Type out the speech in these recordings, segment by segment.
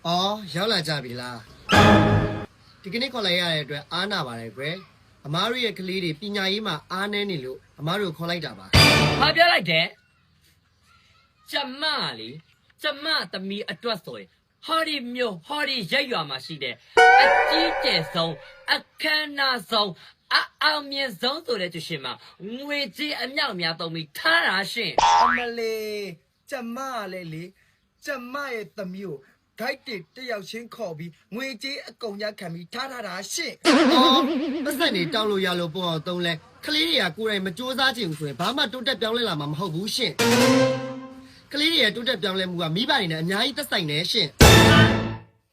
哦，ရောက်လာကြပြီလားဒီကနေ့ခေါ်လိုက်ရတဲ့အတွက်အားနာပါတယ်ကွယ်အမားတို့ရဲ့ကလေးတွေပညာရေးမှာအားနည်းနေလို့အမားတို့ခေါ်လိုက်တာပါဘာပြောလိုက်တယ်ကျမလေကျမသမီးအတွက်ဆိုရင်ဟောဒီမျိုးဟောဒီရက်ရွာမှာရှိတဲ့အကြီးကျယ်ဆုံးအခမ်းအနားဆုံးအောင်မြင်ဆုံးဆိုတဲ့သူရှင်မှာငွေကြီးအမြောက်များသုံးပြီးထားတာရှင်အမလေးကျမလေးလေကျမရဲ့သမီးကိုဂိုက်တစ်တယောက်ချင်းခေါ်ပြီးငွေကြေးအကုန်ရခံပြီးထားတာရှင့်အော်ပတ်စံနေတောင်းလို့ရလို့ပေါ့အောင်သုံးလဲကလေးတွေကကိုယ်တိုင်မစူးစမ်းချင်ဘူးဆိုရင်ဘာမှတိုးတက်ပြောင်းလဲလာမှာမဟုတ်ဘူးရှင်ကလေးတွေရဲ့တိုးတက်ပြောင်းလဲမှုကမိဘတွေနဲ့အများကြီးသက်ဆိုင်နေရှင်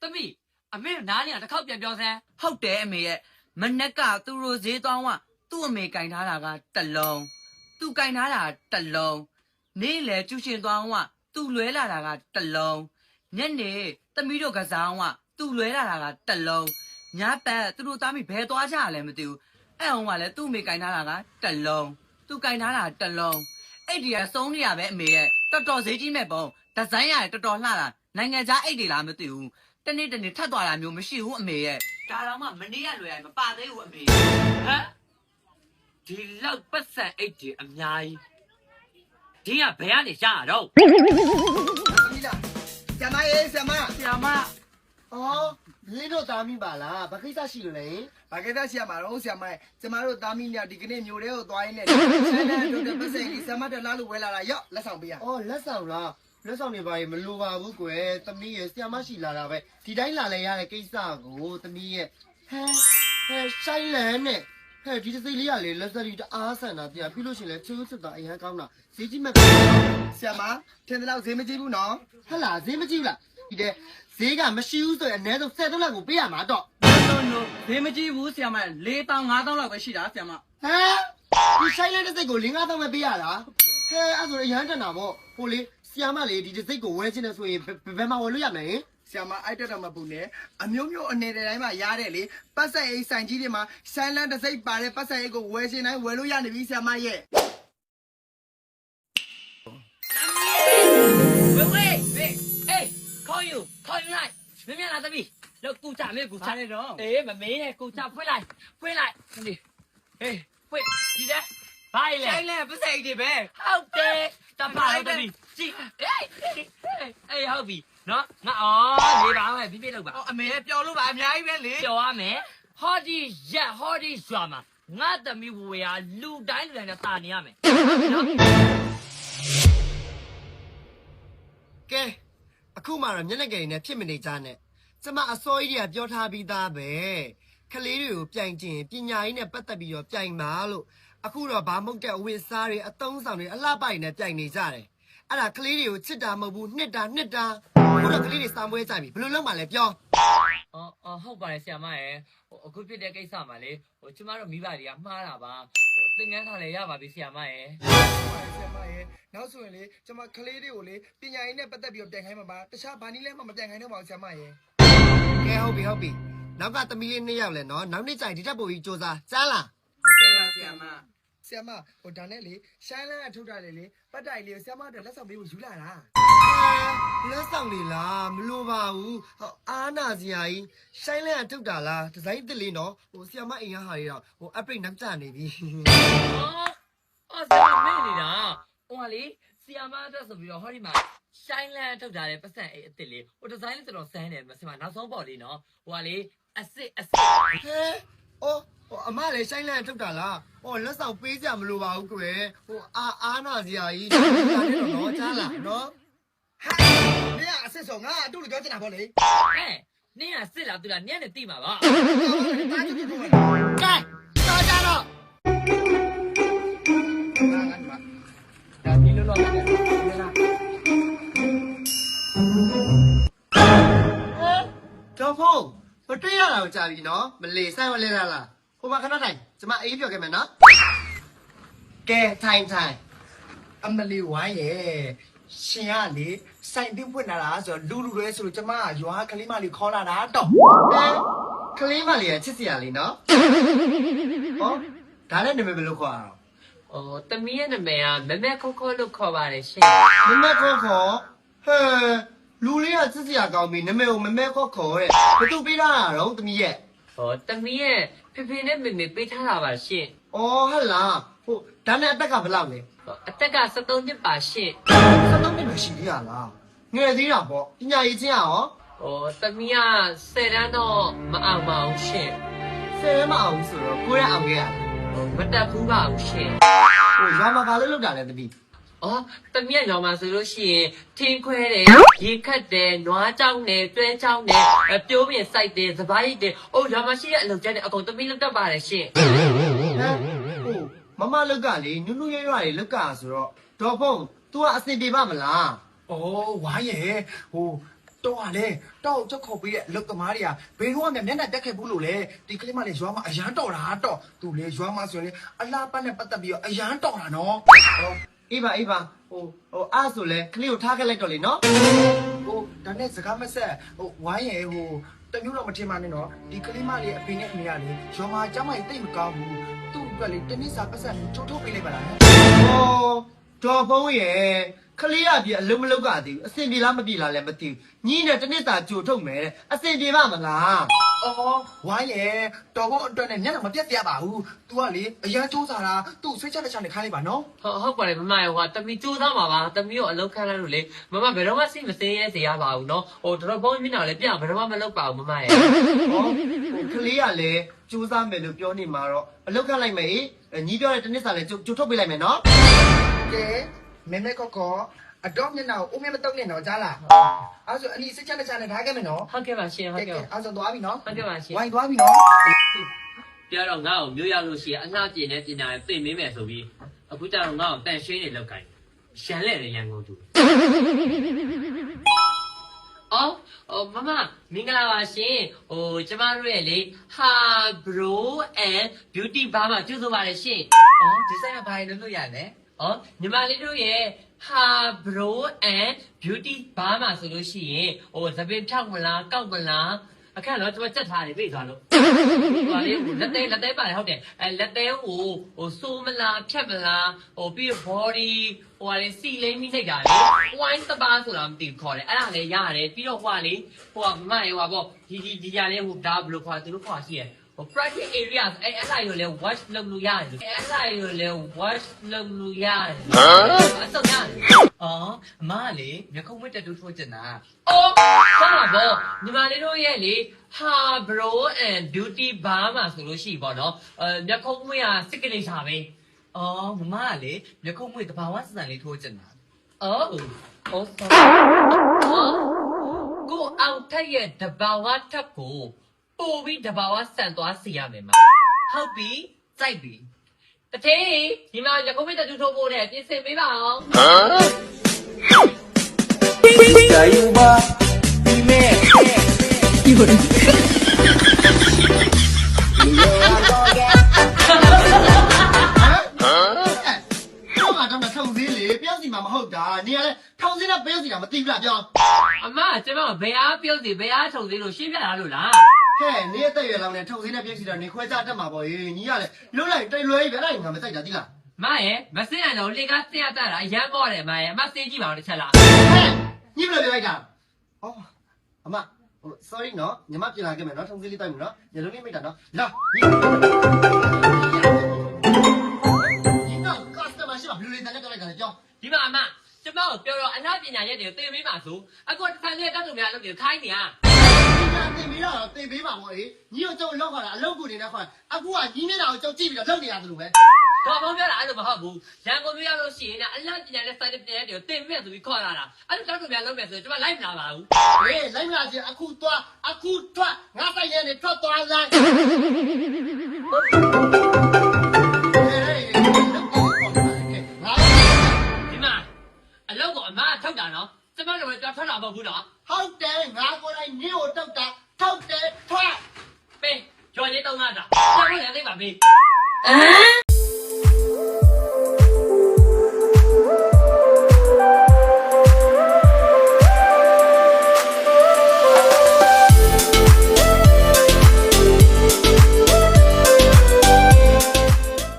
သမီးအမေနားနေတစ်ခေါက်ပြန်ပြောစမ်းဟုတ်တယ်အမေရဲ့မနက်ကသူ့ရိုဈေးသွားကသူ့အမေကင်ထားတာကတစ်လုံးသူကင်ထားတာတစ်လုံးနေ့လေကျူရှင်သွားကသူ့လွဲလာတာကတစ်လုံးညနေသမီးတို့ကစားကသူ့လွဲလာတာကတစ်လုံးညပတ်သူတို့သားမိဘဲသွားကြရလဲမသိဘူးအဲ့ဟောကလည်းသူ့အမေကင်ထားတာကတစ်လုံးသူကင်ထားတာတစ်လုံးအဲ့ဒီကစုံးနေရပဲအမေရဲ့တော်တော်ဈေးကြီးမဲ့ပုံဒီဇိုင်းရတယ်တော်တော်လှတာနိုင်ငံခြားအိတ်တွေလားမသိဘူးတနေ့တနေ့ထပ်သွားတာမျိုးမရှိဘူးအမေရဲ့ဒါတော့မှမနေ့ကလွယ်ရမပါသေးဘူးအမေဟမ်ဒီလောက်ပတ်စံအိတ်တွေအများကြီးဒီကဘယ်ကနေရတော့ သမီးလားကျမရဲ့ဆရာမဆရာမအော်လင်းတို့သားမိပါလားဘာကိစ္စရှိလို့လဲဘာကိစ္စရှိရမှာတော့ဆရာမရဲ့ကျမတို့သားမီးညဒီကနေ့မျိုးတွေကိုသွားရင်းနဲ့ဆန်းတို့တဲ့ပတ်စံကြီးဆရာမတက်လားလို့ဝဲလာတာရော့လက်ဆောင်ပေးရအော်လက်ဆောင်လားလက်ဆောင်တွေပါရင်မလိုပါဘူးကွယ်သမီးရဲ့ဆရာမရှိလာတာပဲဒီတိုင်းလာလဲရတဲ့ကိစ္စကိုသမီးရဲ့ဟဲဆိုင်လန်နဲ့ဟဲဒီစိတ်လေးကလေလက်စရီတအားဆန်တာပြပြီးလို့ရှိရင်လေချူးစစ်တာအရန်ကောင်းတာဈေးကြီးမဲ့ဆရာမထင်တယ်လို့ဈေးမကြီးဘူးနော်ဟဲ့လားဈေးမကြီးဘူးလားဒီတဲ့ဈေးကမရှိဘူးဆိုရင်အနည်းဆုံး$10လောက်ကိုပေးရမှာတော့လို့ဈေးမကြီးဘူးဆရာမ4,000 5,000လောက်ပဲရှိတာဆရာမဒီဆိုင်လန်တဲ့စိတ်ကို5,000ပဲပေးရလားဟဲအဲ့ဆိုရဟန်းတနာပေါ့ဟိုလေဆရာမလေးဒီစိတ်ကိုဝဲချင်းနေဆိုရင်ဘယ်မှာဝယ်လို့ရမလဲဆရာမအိုက်တက်တော့မပူနဲ့အမျိုးမျိုးအနေတိုင်းမှာရတဲ့လေပတ်စံအိတ်ဆိုင်ကြီးတွေမှာဆိုင်လန်တစ်စိတ်ပါတဲ့ပတ်စံအိတ်ကိုဝယ်ရှင်တိုင်းဝယ်လို့ရနေပြီဆရာမရဲ့ဝေးအေးခေါ်ယူလိုက်မင်းလာသမီးလောက်ကူချမေးကူချနေတော့အေးမမေးနဲ့ကူချဖွင့်လိုက်ဒီဖွင့်ဒီတဲ့ဘာလဲဆိုင်လဲပတ်စံအိတ်တွေပဲဟုတ်တယ်တပါလို့သမီးကြည့်အေးဟုတ်ပြီနော်ငါနေပါမယ်ပြလောက်ပါအမေပျော်လို့ပါအများကြီးပဲလေပျော်ရမယ်ဟောဒီရက်ဟောဒီရွာမှာငါသမီးဝေရလူတိုင်းနဲ့တာနေရမယ်နော်ကဲအခုမှတော့မျက်နှာကြိမ်နဲ့ဖြစ်မနေကြနဲ့ကျမအစိုးရကြီးကပြောထားပြီးသားပဲကလေးတွေကိုပြိုင်ကျင်ပညာရေးနဲ့ပတ်သက်ပြီးတော့ပြိုင်ပါလို့အခုတော့ဘာမဟုတ်တဲ့အဝတ်စားတွေအသုံးဆောင်တွေအလှပိုက်နဲ့ပြိုင်နေကြတယ်အဲ့ဒါကလေးတွေကိုချစ်တာမဟုတ်ဘူးနှစ်တာခုတော့ကလေးတွေစာမွေးကြပြီဘယ်လိုလုပ်မှလဲပြောဟုတ်ပါတယ်ဆရာမရဲ့အခုဖြစ်တဲ့ကိစ္စမှာလေကျမတို့မိဘတွေကမှားတာပါသင်ငန်းထားလဲရပါပြီဆရာမရဲ့နောက်ဆိုရင်လေကျွန်မကလေးတွေကိုလေပညာရေးနဲ့ပတ်သက်ပြီးတော့ပြန်ခိုင်းမှာပါတခြားဘာနည်းလဲမှမပြန်ခိုင်းတော့ပါဘူးဆရာမရဲ့ကဲဟုတ်ပြီနောက်ကသမီးလေး2ယောက်လဲနော်နောက်နေ့ကျရင်ဒီတက်ပိုကြီးစူးစားကြားလားဟုတ်ကဲ့ပါဆရာမဆရာမဟိုဒါနဲ့လေရှိုင်းလန်းအထုတ်တာလေပတ်တိုင်လေးကိုဆရာမတို့လက်ဆောင်ပေးဖို့ယူလာတာလက်ဆောင်လေးလားမလိုပါဘူးအားနာစရာကြီးရှိုင်းလန်းအထုတ်တာလားဒီဇိုင်းတစ်လေးနော်ဟိုဆရာမအိမ်ရဟာတွေတော့ဟို upgrade နောက်ကျနေပြီဆရာမနေတာဟိုလေဆရာမအတွက်ဆိုပြီးတော့ဟောဒီမှာရှိုင်းလန်းထုတ်တာလေပတ်စံအိတ်အစ်စ်လေးဟိုဒီဇိုင်းလေးတော်တော်ဆန်းတယ်မဆရာမနောက်ဆုံးပေါ့လေနော်ဟိုလေအစ်အမလည်းရှိုင်းလန်းထုတ်တာလားလက်ဆောင်ပေးကြမလို့ပါဘူးကွယ်အားနာစရာကြီးဒါနဲ့တော့ကြားလားနော်ဟာမင်းကအစ်စ်ဆိုငါအတူတူပြောချင်တာပေါ့လေနင်းကစစ်လားသူလားနင်းနဲ့တိမှာပါကဲတော်ကြတော့ဒါဒီလိုတော့ပဲတော့ဖုန်းမတွေ့ရတာကြာပြီနော်မလေဆိုင်ဝလဲလားဟိုမှာခဏထိုင်ကျမအေးပြောခဲ့မယ်နော်ကဲထိုင်အမလီဝိုင်းရဲ့ရှင်ကလေစိုင်တင်းဖွင့်လာတာဆိုတော့လူရဲဆိုလို့ကျမကရွာကလေးမလေးခေါ်လာတာတော့ကလေးမလေးကချစ်စရာလေးနော်ဒါနဲ့နာမည်ဘယ်လိုခေါ်ရအောင်သမီးရဲ့နာမည်ကမမခေါ်လို့ခေါ်ပါတယ်ရှင်မမခေါ်ဟဲ လူလေးကစစ်စရာကောင်းပြီနာမည်ကိုမမဲခေါ်ခေါ်တဲ့ဘသူပေးထားတာတော့သမီးရဲ့ ဟောတမီးရဲ့ဖေဖေနဲ့မေမေပေးထားတာပါရှင် ဩဟဲ့လားဟိုဒါနဲ့အသက်ကဘယ်လောက်လဲ အသက်က73နှစ်ပါရှင် 73နှစ်ပဲရှိသေးရလားငယ်သေးတာပေါ့ပညာရေးချင်းရော ဟောတမီးက10တန်းတော့မအောင်ပါဘူးရှင် ဆယ်မအောင်ဆိုတော့ကိုရအောင်ခဲ့ရလား မတက်ဘူးပါဘူးရှင် ဟိုရွာမှာဘာလို့လုပ်တာလဲသမီး အော်တမီးရောင်မှာဆိုလို့ရှိရင်ထင်းခွဲတယ်ရေခတ်တယ်နွားကြောင်းတယ်တွဲကြောင်းတယ်ပြိုးပြင်စိုက်တယ်စပားရိတ်တယ်အိုးရောင်မှာရှိတဲ့အလုပ်ကျတဲ့အကုန်တမီးလုပ်တတ်ပါတယ်ရှင် ဟမ်ဟိုမမလောက်ကလေနုနုရွရွတွေလောက်ကဆိုတော့ဒေါ်ဖုံ तू ကအဆင်ပြေပါမလား ဩဝိုင်းရဲ့ဟိုတော့ကလေတော့ချက်ခေါ်ပေးတဲ့အလုပ်သမားတွေကဘယ်တော့မှမျက်နှာတက်ခဲ့ဘူးလို့လေဒီကလေးမလေးရွာမှာအရန်တော်တာတော့သူလေရွာမှာဆိုရင်လေအလားပတ်နဲ့ပတ်သက်ပြီးတော့အရန်တော်တာနော်ဟို အေးပါဟိုအားဆိုလဲကလေးကိုထားခဲ့လိုက်တော့လေနော် ဟိုဒါနဲ့စကားမဆက်ဟိုဝိုင်းရဲ့ဟိုတမျိုးတော့မထင်ပါနဲ့နော်ဒီကလေးမလေးအဖေနဲ့အမေကလေရွာမှာကျမကြီးတိတ်မကောင်းဘူးသူ့အတွက်လေတနည်းစာပတ်ဆက်ချိုးထုတ်ပေးလိုက်ပါလား ဟောဒေါ်ဖုံရဲ့ကလေးရပြီအလုံးမလောက်ကသေးဘူးအဆင်ပြေလားမပြေလားလည်းမသိဘူးညီနဲ့တစ်နှစ်သာကြိုထုတ်မယ်တဲ့အဆင်ပြေပါမလား အော်ဝိုင်းရဲ့တော်ဖို့အတွက်နဲ့မျက်နှာမပြတ်ပြပါဘူး तू ကလေအရန်စူးစားတာသူ့ဆွေးချက်လက်ချက်နဲ့ခိုင်းလိုက်ပါနော် ဟုတ်ပါတယ်မမရောတမီစူးစမ်းပါပါတမီကိုအလုပ်ခန့်လိုက်လို့လေမမဘယ်တော့မှစိတ်မစင်းရဲစေရပါဘူးနော်ဟိုတော်ဘုံမျက်နှာလည်းပြဘယ်တော့မှမလုပ်ပါဘူးမမရဲ့ ဟောကလေးကလည်းစူးစမ်းမယ်လို့ပြောနေမှာတော့အလောက်ခတ်လိုက်မယ်ညီပြောတဲ့တစ်နှစ်သာလည်းကြိုထုတ်ပေးလိုက်မယ်နော် ကဲမဲမဲကောကောအတော့မျက်နှာကိုအုံးမဲမတုံးနဲ့တော့ကြားလားအဲ့ဆိုအနီးစစ်ချက်လက်ချက်နဲ့ထားခဲ့မယ်နော် ဟုတ်ကဲ့ပါရှင်ဟုတ်ကဲ့ပါ အဲ့ဆိုသွားပြီနော် ဟုတ်ကဲ့ပါရှင် ဝိုင်းသွားပြီနော် ပြတော့ငါ့ကိုမျိုးရောက်လို့ရှိရင်အလှပြင်းနဲ့ပြင်တာသိမင်းမယ်ဆိုပြီးအခုကျတော့ငါ့ကိုတန်ရှင်းနေလောက်ကိုင်းရှမ်းလဲတဲ့ရန်ကုန်သူအော်မမမင်္ဂလာပါရှင်ဟိုကျမတို့ရဲ့လေဟာ bro and beauty bar မှာကျူးဆိုပါတယ်ရှင် အော်ဒီဆိုင်ကဘာလို့လုပ်ရလဲ အော်ညီမလေးတို့ရဲ့ဟာ bro and beauty bar မှာဆိုလို့ရှိရင်ဟိုသပင်ဖြောက်မလားကောက်မလားအခက်တော့ကျွန်တော်စက်ထားတယ်ပြေးသွားလို့ဟိုလေလက်သေးပါတယ်ဟုတ်တယ်လက်သေးဟိုစိုးမလားဖြတ်မလားဟိုပြီး body ဟိုလေစီလိမ့်မိလိုက်တာလေ wine တပါဆိုတာမသိဘူးခေါ်တယ်အဲ့ဒါလည်းရတယ်ပြီးတော့ဟိုလေဟိုကမမရေဟိုပေါ့ဒီကြလေးဟိုဒါဘလို့ခေါ်သူတို့ခေါ်ရှိရဟို private areas အဲ့အလိုက်ရောလေ watch လုပ်လို့ရတယ်အဲ့လိုက်ရောလေ watch လုပ်လို့ရတယ်အစောညာ အော်အမကလေမျက်ခုံးမွေးတက်တူးထိုးကျင်တာ အော်ဆောင်းပါဘောညီမလေးတို့ရဲ့လေဟာ bro and beauty bar မှာဆိုလို့ရှိပြီပေါ့နော်မျက်ခုံးမွေးကစစ်ကလေးစားပဲ အော်မမကလေမျက်ခုံးမွေးတဘာဝစံလေးထိုးကျင်တာ အော်ဆောင်းကိုအောင်ထက်ရဲ့တဘာဝထက်ကိုပို့ပြီးတဘာဝဆန်သွားစီရမယ်မ ဟုတ်ပြီစိုက်ပြီ တထေးညီမမျက်ခုံးမွေးတက်တူထိုးဖို့နဲ့ပြင်ဆင်ပေးပါအောင် Cayuba, dime. တော့ကတော့ထောင်စည်းလေပြောစီမှာမဟုတ်တာနေရလဲထောင်စည်းနဲ့ပြောစီတာမသိဘူးလားပြော အမကျမဘယ်အားပြုတ်စီဘယ်အားထုံစီလို့ရှင်းပြတာလို့လား ဟဲ့နေရတဲ့ရွယ်လောင်နဲ့ထောင်စည်းနဲ့ပြောစီတာနေခွဲကြတတ်မှာပေါ့ညီကလည်းလွတ်လိုက်တိတ်လွဲပဲအဲ့ဒါငါမစိုက်တာသိလား မရဲ့မစင်ရတော့လေကစင်ရတတ်တာအရန်ပေါ့တယ်မရဲ့အမစင်ကြည့်ပါဦးတစ်ချက်လား ဟဲ့ညီဘယ်လိုပြောလိုက်တာဩအမဟို sorry နော်ညီမပြင်လာခဲ့မယ်နော်ထောင်စည်းလေးတိုက်မှုနော်ညလုံးလေးမိတ်တာနော်လာညီက customer ရှိပါဘယ်လိုလဲတန်းတက်လိုက်တာလဲကြောင်း ဒီမှာအမကျမကိုပြောတော့အနာပညာရက်တွေကိုသင်ပေးပါဆိုအခုတစ်ခါလေးတောက်လို့များလုပ်ပြီးခိုင်းနေရ တင်ပေးတော့တင်ပေးပါဗောလေညီတို့ကျုပ်လောက်ခါတာအလုပ်ကိုနေနေခါအခုကညီမျက်နှာကိုကျုပ်ကြည့်ပြီးတော့လုပ်နေရသလိုပဲ တော်ဘောပြောတာအဲ့လိုမဟုတ်ဘူးရန်ကုန်မြို့ရောက်လို့ရှိရင်အနာပညာနဲ့စိုက်တဲ့ပညာရက်တွေကိုသင်ပေးဆိုပြီးခေါ်လာတာအဲ့လိုတောက်လို့များလုပ်မယ်ဆိုကျမလိုက်မလာပါဘူး ဟေးလိုက်မလားချင်းအခုသွားအခုထွက်ငါဆိုင်ထဲနေထွက်သွားလိုက်ငါ ဒီမှာအလုပ်ကိုအမထုတ်တာနော်ကျမတို့လည်းကြောက်ထွက်တာမဟုတ်ဘူးနော် ဟုတ်တယ်ငါကိုယ်တိုင်ညို့တောက်တာထုတ်တယ်ထွက် ပေးကြော်လေးတောင်းလာတာကျမလည်းသိပါမေး